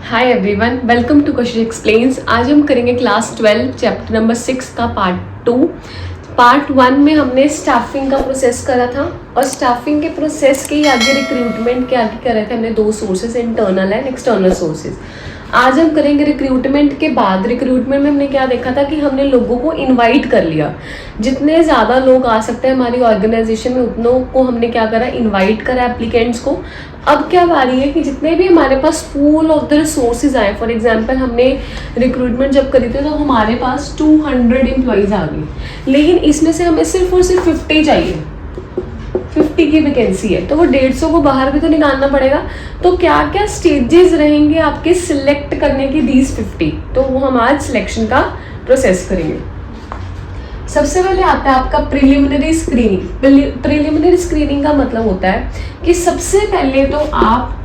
Hi everyone, welcome to Kashish explains. आज हम करेंगे क्लास 12 चैप्टर नंबर 6 का पार्ट 2। पार्ट 1 में हमने स्टाफिंग का प्रोसेस करा था और स्टाफिंग के प्रोसेस के आगे रिक्रूटमेंट के आगे करे थे हमने दो sources, internal and external sources. आज हम करेंगे रिक्रूटमेंट के बाद। रिक्रूटमेंट में हमने क्या देखा था कि हमने लोगों को इनवाइट कर लिया, जितने ज़्यादा लोग आ सकते हैं हमारी ऑर्गेनाइजेशन में उतनों को हमने क्या करा, इनवाइट करा एप्लीकेंट्स को। अब क्या बारी है कि जितने भी हमारे पास पूल ऑफ द रिसोर्सेज आए, फॉर एग्जांपल हमने रिक्रूटमेंट जब करी थी तो हमारे पास 200 एम्प्लॉइज आ गई, लेकिन इसमें से हमें सिर्फ और सिर्फ 50 चाहिए, 50 की वैकेंसी है, तो वो 150 को बाहर भी तो निकालना पड़ेगा। तो क्या क्या स्टेजेस रहेंगे आपके सिलेक्ट करने की दीज 50, तो वो हम आज सिलेक्शन का प्रोसेस करेंगे। सबसे पहले आता है आपका प्रिलिमिनरी स्क्रीनिंग। प्रिलिमिनरी स्क्रीनिंग का मतलब होता है कि सबसे पहले तो आप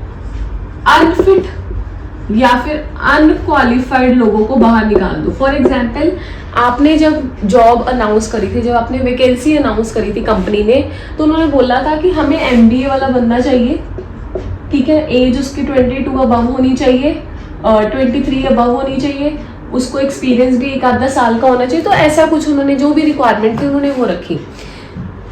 अनफिट या फिर अनक्वालिफाइड लोगों को बाहर निकाल दो। फॉर एग्जाम्पल, आपने जब जॉब अनाउंस करी थी, जब आपने वैकेंसी अनाउंस करी थी कंपनी ने, तो उन्होंने बोला था कि हमें MBA वाला बंदा चाहिए, ठीक है, एज उसकी 22 अबव होनी चाहिए, 23 अबव होनी चाहिए, उसको एक्सपीरियंस भी 1-10 साल का होना चाहिए। तो ऐसा कुछ उन्होंने जो भी रिक्वायरमेंट थी उन्होंने वो रखी।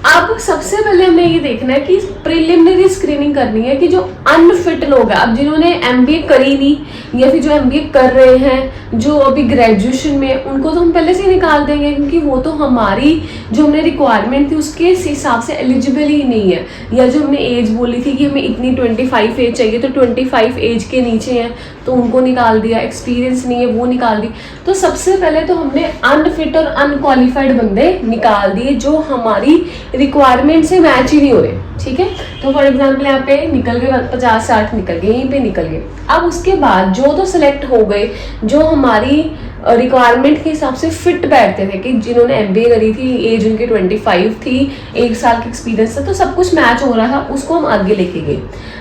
अब सबसे पहले हमें ये देखना है कि प्रिलिमिनरी स्क्रीनिंग करनी है कि जो अनफिट लोग हैं, अब जिन्होंने MBA करी नहीं या फिर जो MBA कर रहे हैं, जो अभी ग्रेजुएशन में, उनको तो हम पहले से निकाल देंगे क्योंकि वो तो हमारी जो हमने रिक्वायरमेंट थी उसके हिसाब से एलिजिबल ही नहीं है। या जो हमने एज बोली थी कि हमें इतनी 25 एज चाहिए, तो 25 एज के नीचे हैं तो उनको निकाल दिया, एक्सपीरियंस नहीं है वो निकाल दी। तो सबसे पहले तो हमने अनफिट और अनक्वालिफाइड बंदे निकाल दिए जो हमारी रिक्वायरमेंट से मैच ही नहीं हो रहे, ठीक है। तो फॉर एग्जांपल यहाँ पे निकल गए 50-60 निकल गए, यहीं पे निकल गए। अब उसके बाद जो तो सिलेक्ट हो गए जो हमारी रिक्वायरमेंट के हिसाब से फिट बैठते थे, कि जिन्होंने MBA करी थी, एज उनकी 25 थी, 1 साल का एक्सपीरियंस था, तो सब कुछ मैच हो रहा था, उसको हम आगे लेके गए।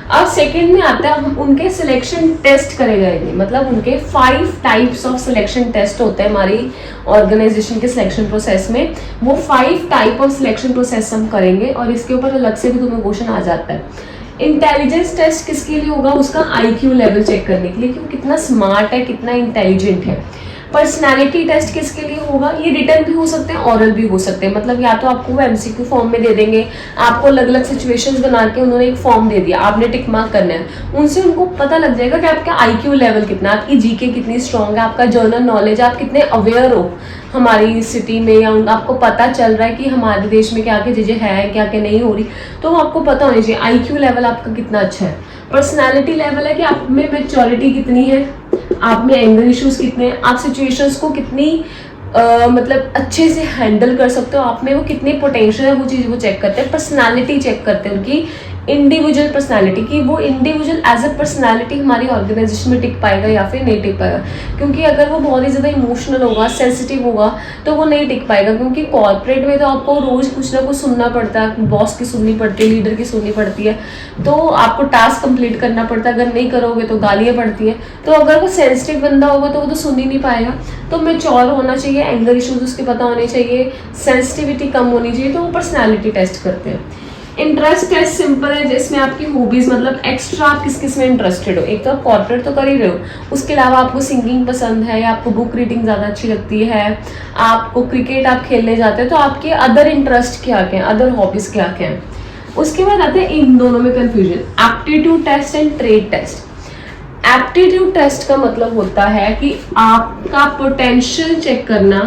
अब सेकंड में आता है हम उनके सिलेक्शन टेस्ट करे जाएंगे, मतलब उनके 5 टाइप्स ऑफ सिलेक्शन टेस्ट होते हैं हमारी ऑर्गेनाइजेशन के सिलेक्शन प्रोसेस में। वो 5 टाइप ऑफ सिलेक्शन प्रोसेस हम करेंगे और इसके ऊपर अलग से भी तुम्हें क्वेश्चन आ जाता है। इंटेलिजेंस टेस्ट किसके लिए होगा, उसका IQ लेवल चेक करने के लिए कि वो कितना स्मार्ट है, कितना इंटेलिजेंट है। पर्सनालिटी टेस्ट किसके लिए होगा, ये रिटर्न भी हो सकते हैं, ऑरल भी हो सकते हैं, मतलब या तो आपको वो MCQ फॉर्म में दे देंगे, आपको अलग अलग सिचुएशंस बना के उन्होंने एक फॉर्म दे दिया, आपने टिक मार्क करना है, उनसे उनको पता लग जाएगा कि आपका IQ लेवल कितना, आपकी GK कितनी स्ट्रांग है, आपका जनरल नॉलेज, आप कितने अवेयर हो हमारी सिटी में, या आपको पता चल रहा है कि हमारे देश में क्या क्या चीज़ें हैं, क्या क्या नहीं हो रही, तो आपको पता होनी चाहिए IQ लेवल आपका कितना अच्छा है। पर्सनैलिटी लेवल है कि आप में मैच्योरिटी कितनी है, आप में एंगर इश्यूज कितने हैं, आप सिचुएशंस को कितनी मतलब अच्छे से हैंडल कर सकते हो, आप में वो कितनी पोटेंशियल है, वो चीज़ वो चेक करते हैं। पर्सनालिटी चेक करते हैं उनकी इंडिविजुअल पर्सनालिटी, कि वो इंडिविजुअल एज अ पर्सनालिटी हमारी ऑर्गेनाइजेशन में टिक पाएगा या फिर नहीं टिक पाएगा। क्योंकि अगर वो बहुत ही ज़्यादा इमोशनल होगा, सेंसिटिव होगा, तो वो नहीं टिक पाएगा। क्योंकि कॉर्पोरेट में तो आपको रोज़ कुछ ना कुछ सुनना पड़ता है, बॉस की सुननी पड़ती है, लीडर की सुननी पड़ती है, तो आपको टास्क कंप्लीट करना पड़ता है, अगर नहीं करोगे तो गालियाँ पड़ती हैं। तो अगर वो सेंसिटिव बंदा होगा तो वो तो सुन ही नहीं पाएगा। तो मैच्योर होना चाहिए, एंगर इशूज उसके पता होने चाहिए, सेंसिटिविटी कम होनी चाहिए, तो वो पर्सनैलिटी टेस्ट करते हैं। इंटरेस्ट टेस्ट सिंपल है, जिसमें आपकी हॉबीज, मतलब एक्स्ट्रा आप किस किस में इंटरेस्टेड हो। एक तो आप कॉर्पोरेट तो कर ही रहे हो, उसके अलावा आपको सिंगिंग पसंद है, या आपको बुक रीडिंग ज़्यादा अच्छी लगती है, आपको क्रिकेट आप खेलने जाते हैं, तो आपके अदर इंटरेस्ट क्या क्या हैं, अदर हॉबीज क्या क्या हैं। उसके बाद आते हैं इन दोनों में confusion, aptitude test and trade test. Aptitude test का मतलब होता है कि आपका पोटेंशियल चेक करना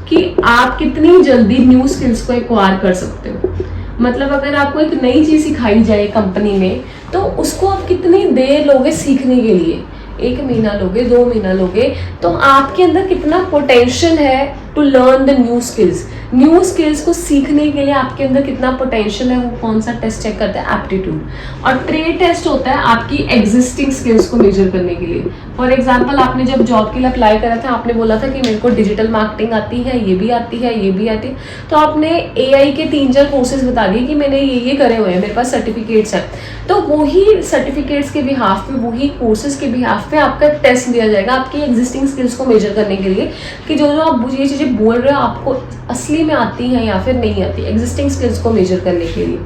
कि आप कितनी जल्दी न्यू स्किल्स को एक्वायर कर सकते हो। मतलब अगर आपको एक नई चीज़ सिखाई जाए कंपनी में, तो उसको आप कितनी देर लोगे सीखने के लिए, 1 महीना लोगे, 2 महीना लोगे, तो आपके अंदर कितना पोटेंशियल है to learn the new skills. New skills को सीखने के लिए आपके अंदर कितना पोटेंशियल है, वो कौन सा टेस्ट चेक करता है, एप्टीट्यूड। और ट्रेड टेस्ट होता है आपकी एग्जिस्टिंग स्किल्स को मेजर करने के लिए। फॉर एग्जांपल, आपने जब जॉब के लिए अप्लाई करा था, आपने बोला था कि मेरे को डिजिटल मार्केटिंग आती है, ये भी आती है, ये भी आती है, तो आपने AI के 3-4 कोर्सेज बता दिए कि मैंने ये करे हुए हैं, मेरे पास सर्टिफिकेट्स हैं। तो वही सर्टिफिकेट्स के बिहाफ पे, वही कोर्सेज के बिहाफ पे आपका टेस्ट दिया जाएगा आपकी एग्जिस्टिंग स्किल्स को मेजर करने के लिए, कि जो जो आप ये चीज़ें बोल रहे हो आपको असली में आती है या फिर नहीं आती, एग्जिस्टिंग स्किल्स को मेजर करने के लिए।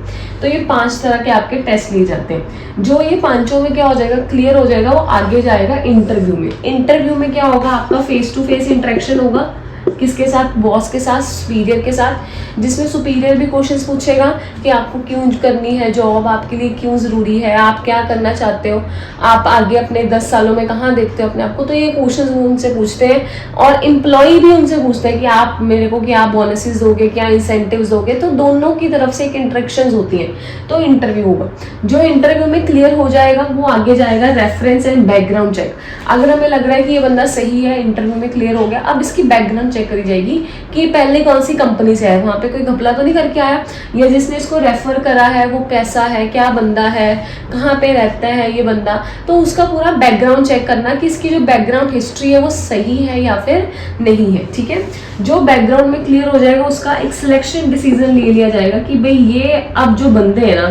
तो ये 5 तरह के आपके टेस्ट लिए जाते हैं। जो ये पांचों में क्या हो जाएगा, क्लियर हो जाएगा, वो आगे जाएगा इंटरव्यू में। इंटरव्यू में क्या होगा, आपका फेस टू फेस इंटरेक्शन होगा, किसके साथ, बॉस के साथ, सुपीरियर के साथ, जिसमें सुपीरियर भी क्वेश्चंस पूछेगा कि आपको क्यों करनी है जॉब, आपके लिए क्यों ज़रूरी है, आप क्या करना चाहते हो, आप आगे अपने 10 सालों में कहाँ देखते हो अपने आप को। तो ये क्वेश्चंस वो उनसे पूछते हैं और एम्प्लॉय भी उनसे पूछते हैं कि आप मेरे को क्या बोनसेस दोगे, क्या इंसेंटिव्स दोगे। तो दोनों की तरफ से एक इंटरेक्शन होती है, तो इंटरव्यू होगा। जो इंटरव्यू में क्लियर हो जाएगा वो आगे जाएगा रेफरेंस एंड बैकग्राउंड चेक। अगर हमें लग रहा है कि ये बंदा सही है, इंटरव्यू में क्लियर हो गया, अब इसकी बैकग्राउंड चेक करी जाएगी कि पहले कौन सी कंपनी से है, वहां पे कोई घपला तो नहीं करके आया, या जिसने इसको रेफर करा है वो कैसा है, क्या बंदा है, कहाँ पे रहता है ये बंदा। तो उसका पूरा बैकग्राउंड चेक करना कि इसकी जो बैकग्राउंड हिस्ट्री है वो सही है या फिर नहीं है। ठीक है, जो बैकग्राउंड में क्लियर हो जाएगा उसका एक सिलेक्शन डिसीजन ले लिया जाएगा कि भाई ये अब जो बंदे हैं ना,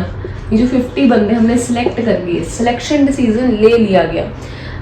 ये जो 50 बंदे हमने सिलेक्ट कर लिए, सिलेक्शन डिसीजन ले लिया गया।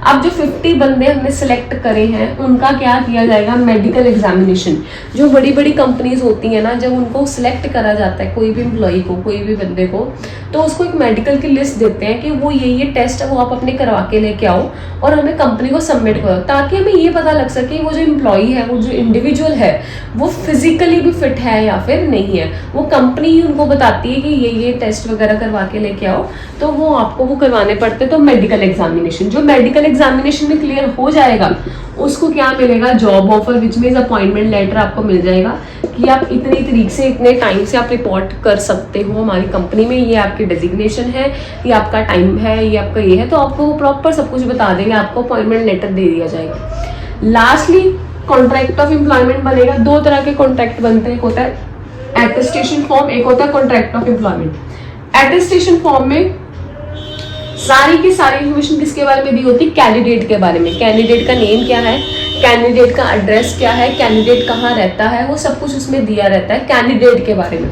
अब जो 50 बंदे हमने सिलेक्ट करे हैं उनका क्या किया जाएगा, मेडिकल एग्जामिनेशन। जो बड़ी बड़ी कंपनीज होती हैं ना, जब उनको सिलेक्ट करा जाता है कोई भी एम्प्लॉय को, कोई भी बंदे को, तो उसको एक मेडिकल की लिस्ट देते हैं कि वो ये टेस्ट है वो आप अपने करवा के लेके आओ और हमें कंपनी को सबमिट करो, ताकि हमें ये पता लग सके वो जो एम्प्लॉय है, वो जो इंडिविजुअल है, वो फिजिकली भी फिट है या फिर नहीं है। वो कंपनी ही उनको बताती है कि ये टेस्ट वगैरह करवा के लेके आओ, तो वो आपको वो करवाने पड़ते। तो मेडिकल एग्जामिनेशन, जो मेडिकल एग्जामिनेशन में क्लियर हो जाएगा उसको क्या मिलेगा, job offer, which means appointment letter आपको मिल जाएगा कि आप इतनी तारीख से इतने टाइम से आप रिपोर्ट कर सकते हो हमारी कंपनी में, ये आपकी डेजिग्नेशन है, ये आपका टाइम है, ये आपका ये है। तो आपको वो प्रॉपर सब कुछ बता देंगे, आपको अपॉइंटमेंट लेटर दे दिया जाएगा। लास्टली कॉन्ट्रैक्ट ऑफ एम्प्लॉयमेंट बनेगा। 2 तरह के कॉन्ट्रैक्ट बनते हैं, एक होता है एटेस्टेशन फॉर्म, एक होता है contract of employment. Attestation form में सारी की सारी इन्फॉर्मेशन किसके बारे में दी होती है, कैंडिडेट के बारे में। कैंडिडेट का नेम क्या है, कैंडिडेट का एड्रेस क्या है, कैंडिडेट कहाँ रहता है, वो सब कुछ उसमें दिया रहता है कैंडिडेट के बारे में।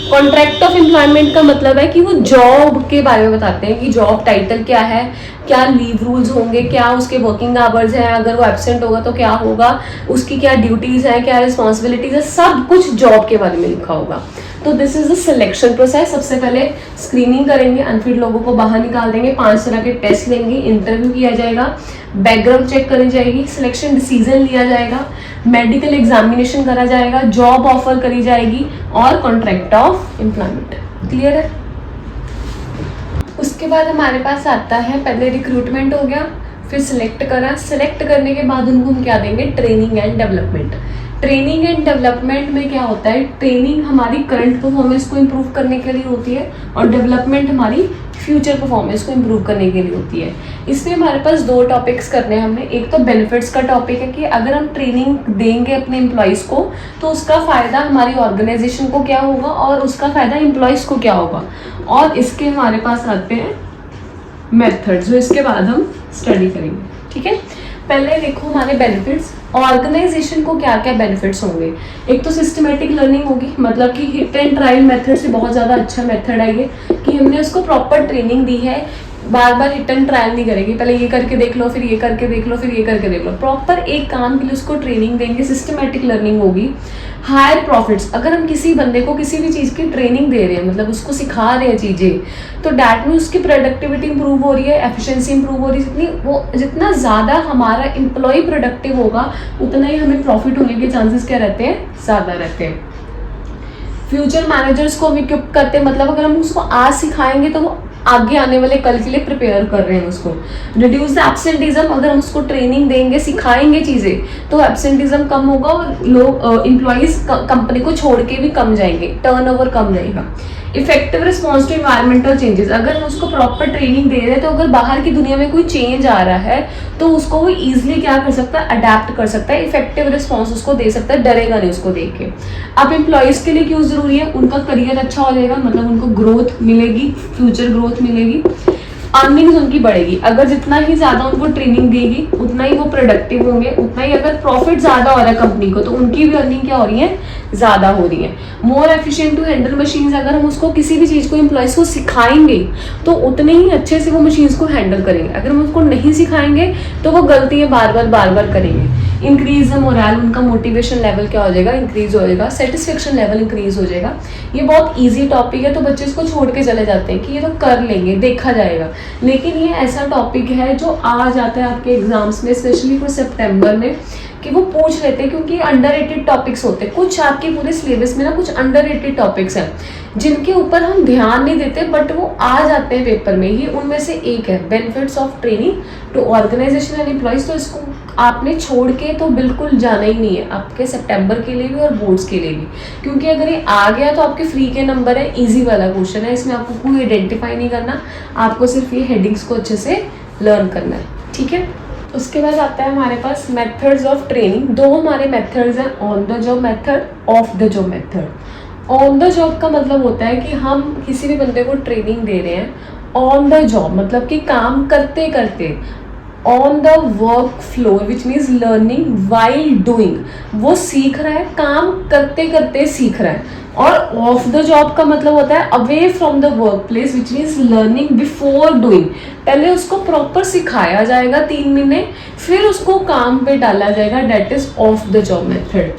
कॉन्ट्रैक्ट ऑफ एम्प्लॉयमेंट का मतलब है कि वो जॉब के बारे में बताते हैं कि जॉब टाइटल क्या है, क्या लीव रूल्स होंगे, क्या उसके वर्किंग आवर्स हैं, अगर वो एब्सेंट होगा तो क्या होगा, उसकी क्या ड्यूटीज हैं, क्या रिस्पॉन्सिबिलिटीज है, सब कुछ जॉब के बारे में लिखा होगा। तो this is the selection process. सबसे पहले स्क्रीनिंग करेंगे, अनफिट लोगों को बाहर निकाल देंगे, 5 तरह के टेस्ट लेंगे, इंटरव्यू किया जाएगा, बैकग्राउंड चेक करी जाएगी, सिलेक्शन डिसीजन लिया जाएगा, मेडिकल एग्जामिनेशन करा जाएगा, जॉब ऑफर करी जाएगी और कॉन्ट्रैक्ट ऑफ एम्प्लॉयमेंट। क्लियर है। उसके बाद हमारे पास आता है, पहले रिक्रूटमेंट हो गया, फिर सिलेक्ट करा, सिलेक्ट करने के बाद उनको हम क्या देंगे, training and development. Training and development में क्या होता है, ट्रेनिंग हमारी करंट परफॉर्मेंस को इम्प्रूव करने के लिए होती है और डेवलपमेंट हमारी फ्यूचर परफॉर्मेंस को इम्प्रूव करने के लिए होती है। इसमें हमारे पास 2 टॉपिक्स करने हैं हमने। एक तो बेनिफिट्स का टॉपिक है कि अगर हम ट्रेनिंग देंगे अपने एम्प्लॉयज़ को तो उसका फ़ायदा हमारी ऑर्गेनाइजेशन को क्या होगा और उसका फ़ायदा एम्प्लॉयज़ को क्या होगा। और इसके हमारे पास आते हैं मेथड्स, जो इसके बाद हम स्टडी करेंगे। ठीक है, पहले देखो हमारे बेनिफिट्स, ऑर्गेनाइजेशन को क्या क्या बेनिफिट्स होंगे। एक तो सिस्टमेटिक लर्निंग होगी, मतलब कि हिट एंड ट्रायल मेथड से बहुत ज़्यादा अच्छा मेथड है ये, कि हमने उसको प्रॉपर ट्रेनिंग दी है, बार बार हिट एंड ट्रायल नहीं करेंगे, पहले ये करके देख लो, फिर ये करके देख लो, फिर ये करके देख लो, प्रॉपर एक काम के लिए उसको ट्रेनिंग देंगे, सिस्टमेटिक लर्निंग होगी। हायर प्रॉफिट्स, अगर हम किसी बंदे को किसी भी चीज़ की ट्रेनिंग दे रहे हैं, मतलब उसको सिखा रहे हैं चीज़ें, तो डैट में उसकी प्रोडक्टिविटी इंप्रूव हो रही है, एफिशिएंसी इंप्रूव हो रही है। जितना ज़्यादा हमारा एम्प्लॉय प्रोडक्टिव होगा उतना ही हमें प्रॉफिट होने के चांसेस क्या रहते हैं, ज़्यादा रहते हैं। फ्यूचर मैनेजर्स को हम इक्विप करते हैं, मतलब अगर हम उसको आज सिखाएंगे तो वो आगे आने वाले कल के लिए प्रिपेयर कर रहे हैं उसको। रिड्यूस द एब्सेंटिज्म, अगर हम उसको ट्रेनिंग देंगे, सिखाएंगे चीज़ें, तो एब्सेंटिज्म कम होगा और लोग एम्प्लॉयज़ कंपनी को छोड़ के भी कम जाएंगे, टर्नओवर कम रहेगा। Effective response to environmental changes, अगर हम उसको प्रॉपर ट्रेनिंग दे रहे हैं तो अगर बाहर की दुनिया में कोई चेंज आ रहा है तो उसको वो ईजिली क्या कर सकता है, अडेप्ट कर सकता है, इफेक्टिव रिस्पॉन्स उसको दे सकता है, डरेगा नहीं उसको देख के। अब एम्प्लॉयज़ के लिए क्यों ज़रूरी है, उनका करियर अच्छा हो जाएगा, मतलब उनको ग्रोथ मिलेगी, फ्यूचर ग्रोथ मिलेगी, अर्निंग्स उनकी बढ़ेगी। अगर जितना ही ज़्यादा उनको ट्रेनिंग देगी उतना ही वो प्रोडक्टिव होंगे, उतना ही अगर प्रॉफिट ज़्यादा हो रहा है कंपनी को तो उनकी भी अर्निंग क्या हो रही है, ज़्यादा हो रही है। More efficient to handle machines, अगर हम उसको किसी भी चीज़ को एम्प्लॉयज़ को सिखाएंगे तो उतने ही अच्छे से वो मशीन्स को हैंडल करेंगे। अगर हम उसको नहीं सिखाएंगे तो वो गलतियाँ बार बार करेंगे। इंक्रीज द मोरल, उनका मोटिवेशन लेवल क्या हो जाएगा, इंक्रीज हो जाएगा, सेटिस्फेक्शन लेवल इंक्रीज हो जाएगा। ये बहुत ईजी टॉपिक है तो बच्चे इसको छोड़ के चले जाते हैं कि ये तो कर लेंगे, देखा जाएगा, लेकिन ये ऐसा टॉपिक है जो आ जाता है आपके एग्जाम्स में, स्पेशली फॉर सितंबर में, कि वो पूछ लेते हैं, क्योंकि अंडररेटेड टॉपिक्स होते हैं कुछ आपके पूरे सिलेबस में ना, कुछ अंडररेटेड टॉपिक्स हैं जिनके ऊपर हम ध्यान नहीं देते बट वो आ जाते हैं पेपर में। ये उनमें से एक है benefits of training to organisation and employees. तो इसको आपने छोड़ के तो बिल्कुल जाना ही नहीं है, आपके सितंबर के लिए भी और बोर्ड्स के लिए भी, क्योंकि अगर ये आ गया तो आपके फ्री के नंबर है, इजी वाला क्वेश्चन है, इसमें आपको कोई आइडेंटिफाई नहीं करना, आपको सिर्फ ये हेडिंग्स को अच्छे से लर्न करना है, ठीक है। उसके बाद आता है हमारे पास मेथड्स ऑफ ट्रेनिंग। दो हमारे मेथड्स हैं, on the job method, of the job method. On the job का मतलब होता है कि हम किसी भी बंदे को ट्रेनिंग दे रहे हैं ऑन द जॉब, मतलब कि काम करते करते, on the work floor which means learning while doing, वो सीख रहा है, काम करते करते सीख रहा है। और ऑफ द जॉब का मतलब होता है away from the work place which means learning before doing. पहले उसको प्रॉपर सिखाया जाएगा 3 महीने, फिर उसको काम पे डाला जाएगा, that is off the job method,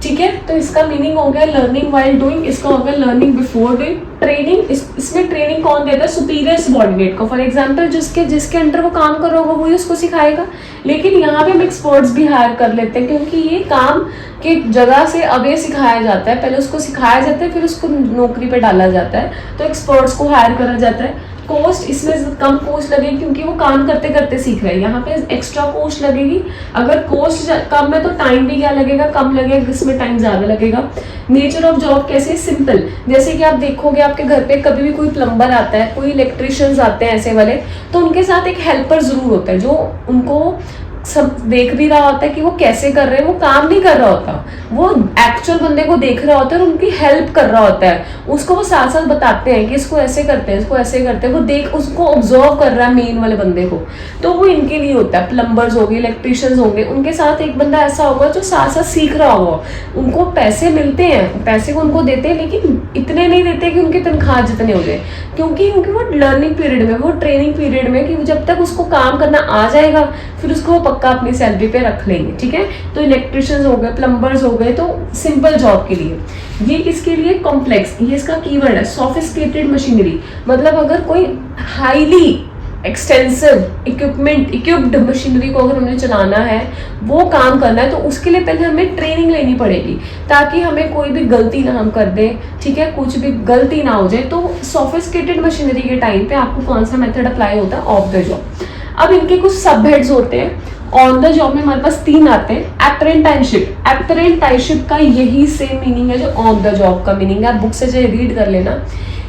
ठीक है। तो इसका मीनिंग हो गया लर्निंग वाइल डूइंग, इसका हो गया लर्निंग बिफोर डूइंग। ट्रेनिंग, इसमें ट्रेनिंग कौन देता है, सुपीरियर सबॉर्डिनेट को। फॉर एग्जांपल जिसके अंडर वो काम कर रहा होगा वही उसको सिखाएगा, लेकिन यहाँ पे हम एक्सपर्ट्स भी हायर कर लेते हैं, क्योंकि ये काम के जगह से अवे सिखाया जाता है, पहले उसको सिखाया जाता है फिर उसको नौकरी पे डाला जाता है, तो एक्सपर्ट्स को हायर करा जाता है। कॉस्ट, इसमें कम कॉस्ट लगेगी क्योंकि वो काम करते करते सीख रहा है, यहाँ पे एक्स्ट्रा कॉस्ट लगेगी। अगर कॉस्ट कम है तो टाइम भी क्या लगेगा, कम लगेगा, इसमें टाइम ज़्यादा लगेगा। नेचर ऑफ जॉब कैसे, सिंपल, जैसे कि आप देखोगे आपके घर पे कभी भी कोई प्लम्बर आता है, कोई इलेक्ट्रिशियंस आते हैं ऐसे वाले, तो उनके साथ एक हेल्पर ज़रूर होता है जो उनको सब देख भी रहा होता है कि वो कैसे कर रहे हैं, वो काम नहीं कर रहा होता, वो एक्चुअल बंदे को देख रहा होता है और उनकी हेल्प कर रहा होता है, उसको वो साथ साथ बताते हैं कि इसको ऐसे करते हैं, इसको ऐसे करते हैं, वो देख उसको ऑब्जर्व कर रहा है मेन वाले बंदे को। तो वो इनके लिए होता है, प्लम्बर्स हो गए, इलेक्ट्रिशियंस होंगे, उनके साथ एक बंदा ऐसा होगा जो साथ साथ सीख रहा होगा। उनको पैसे मिलते हैं, पैसे को उनको देते हैं, लेकिन इतने नहीं देते कि उनकी तनख्वाह जितने हो जाए, क्योंकि वो लर्निंग पीरियड में, वो ट्रेनिंग पीरियड में, कि जब तक उसको काम करना आ जाएगा फिर उसको पक्का अपनी सैलरी पे रख लेंगे, ठीक है। तो इलेक्ट्रिशियंस हो गए, प्लम्बर्स हो गए, तो सिंपल जॉब के लिए। ये किसके लिए, कॉम्प्लेक्स, ये इसका कीवर्ड है, सोफिस्टिकेटेड मशीनरी, मतलब अगर कोई हाईली एक्सटेंसिव इक्विप्ड मशीनरी को अगर हमें चलाना है, वो काम करना है, तो उसके लिए पहले हमें ट्रेनिंग लेनी पड़ेगी, ताकि हमें कोई भी गलती ना हम कर दें, ठीक है, कुछ भी गलती ना हो जाए। तो सोफिस्टिकेटेड मशीनरी के टाइम पे आपको कौन सा मेथड अप्लाई होता है, ऑफ द जॉब। अब इनके कुछ सब हेड्स होते हैं। ऑन द जॉब में हमारे पास 3 आते हैं। अप्रेंटाइसशिप, अप्रेंटाइसशिप का यही सेम मीनिंग है जो ऑन द जॉब का मीनिंग है, आप बुक से जो रीड कर लेना,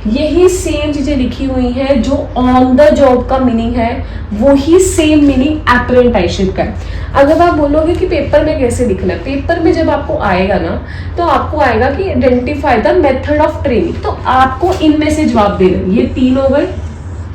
यही सेम चीजें लिखी हुई हैं जो ऑन द जॉब का मीनिंग है, वही सेम मीनिंग अप्रेंटाइसशिप का है। अगर आप बोलोगे कि पेपर में कैसे लिखना है, पेपर में जब आपको आएगा ना, तो आपको आएगा कि identify the method of training, तो आपको इनमें से जवाब देना, ये 3 हो गए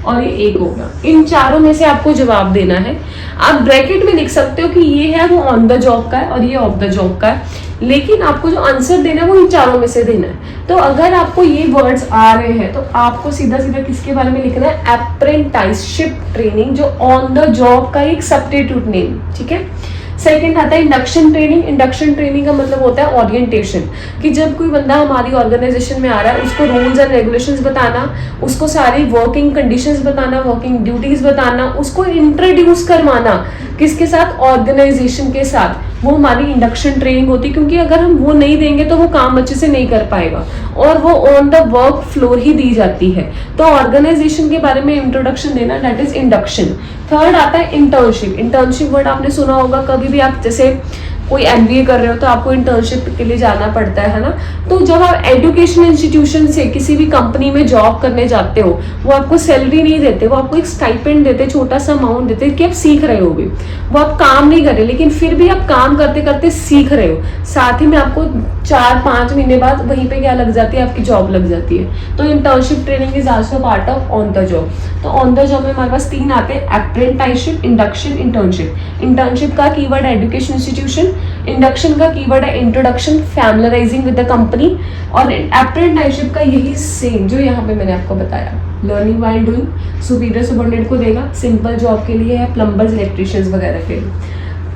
और ये 1 होगा, इन चारों में से आपको जवाब देना है। आप ब्रैकेट में लिख सकते हो कि ये है वो ऑन द जॉब का है और ये ऑफ द जॉब का है, लेकिन आपको जो आंसर देना है वो इन चारों में से देना है। तो अगर आपको ये वर्ड्स आ रहे हैं तो आपको सीधा सीधा किसके बारे में लिखना है, अप्रेंटाइसशिप ट्रेनिंग, जो ऑन द जॉब का एक सब्स्टिट्यूट नेम, ठीक है। सेकंड आता है इंडक्शन ट्रेनिंग। इंडक्शन ट्रेनिंग का मतलब होता है ओरिएंटेशन, कि जब कोई बंदा हमारी ऑर्गेनाइजेशन में आ रहा है, उसको रूल्स एंड रेगुलेशंस बताना, उसको सारी वर्किंग कंडीशंस बताना, वर्किंग ड्यूटीज बताना, उसको इंट्रोड्यूस करवाना, किसके साथ, ऑर्गेनाइजेशन के साथ, वो हमारी इंडक्शन ट्रेनिंग होती है। क्योंकि अगर हम वो नहीं देंगे तो वो काम अच्छे से नहीं कर पाएगा, और वो ऑन द वर्क फ्लोर ही दी जाती है। तो ऑर्गेनाइजेशन के बारे में इंट्रोडक्शन देना, दैट इज इंडक्शन। थर्ड आता है इंटर्नशिप। इंटर्नशिप वर्ड आपने सुना होगा, कभी भी आप जैसे कोई MBA कर रहे हो तो आपको इंटर्नशिप के लिए जाना पड़ता है ना। तो जब आप एजुकेशन इंस्टीट्यूशन से किसी भी कंपनी में जॉब करने जाते हो, वो आपको सैलरी नहीं देते, वो आपको एक स्टाइपेंड देते, छोटा सा अमाउंट देते कि आप सीख रहे हो भी, वो आप काम नहीं कर रहे, लेकिन फिर भी आप काम करते करते सीख रहे हो, साथ ही में आपको 4-5 महीने बाद वहीं पे क्या लग जाती है, आपकी जॉब लग जाती है। तो internship training is also part of on the job. तो ऑन द जॉब में हमारे पास 3 आते हैं, अप्रेंटाइसशिप, इंडक्शन, इंटर्नशिप। इंटर्नशिप का कीवर्ड है एजुकेशन इंस्टीट्यूशन, इंडक्शन का कीवर्ड है इंट्रोडक्शन, फैमिलराइजिंग विद द कंपनी, और अप्रेंटाइसशिप का यही सेम जो यहाँ पे मैंने आपको बताया, learning while doing, superior subordinate को देगा, सिंपल जॉब के लिए है, प्लम्बर्स, इलेक्ट्रिशियंस वगैरह के लिए।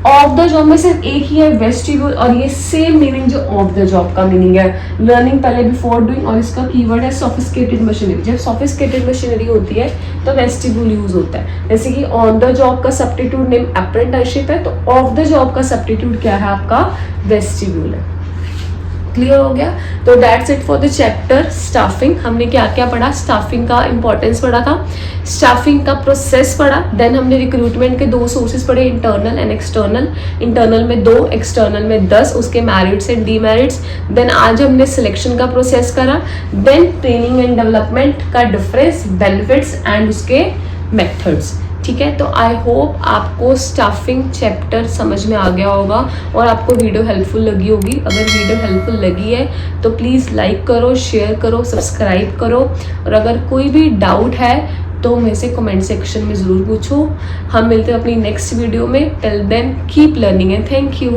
ऑफ द जॉब में सिर्फ एक ही है वेस्टिब्यूल, और ये सेम मीनिंग जो ऑफ द जॉब का मीनिंग है, लर्निंग पहले बिफोर डूइंग, और इसका कीवर्ड है सोफिस्टिकेटेड मशीनरी। जब सोफिस्टिकेटेड मशीनरी होती है तो वेस्टिब्यूल यूज होता है। जैसे कि ऑन द जॉब का सब्स्टिट्यूट नेम अप्रेंटिसशिप है, तो ऑफ द जॉब का सब्स्टिट्यूट क्या है आपका, वेस्टिब्यूल है। क्लियर हो गया? तो that's it for the chapter staffing. हमने क्या क्या पढ़ा, स्टाफिंग का इंपॉर्टेंस पढ़ा था, स्टाफिंग का प्रोसेस पढ़ा, देन हमने रिक्रूटमेंट के 2 सोर्सेज पढ़े, इंटरनल एंड एक्सटर्नल। इंटरनल में 2, एक्सटर्नल में 10, उसके मेरिट्स एंड डीमेरिट्स। देन आज हमने सिलेक्शन का प्रोसेस करा, देन ट्रेनिंग एंड डेवलपमेंट का डिफरेंस, बेनिफिट्स एंड उसके मेथड्स। ठीक है, तो आई होप आपको स्टाफिंग चैप्टर समझ में आ गया होगा और आपको वीडियो हेल्पफुल लगी होगी। अगर वीडियो हेल्पफुल लगी है तो प्लीज़ लाइक करो, शेयर करो, सब्सक्राइब करो, और अगर कोई भी डाउट है तो मेरे से कमेंट सेक्शन में ज़रूर पूछो। हम मिलते हैं अपनी नेक्स्ट वीडियो में। Till then keep learning and thank you.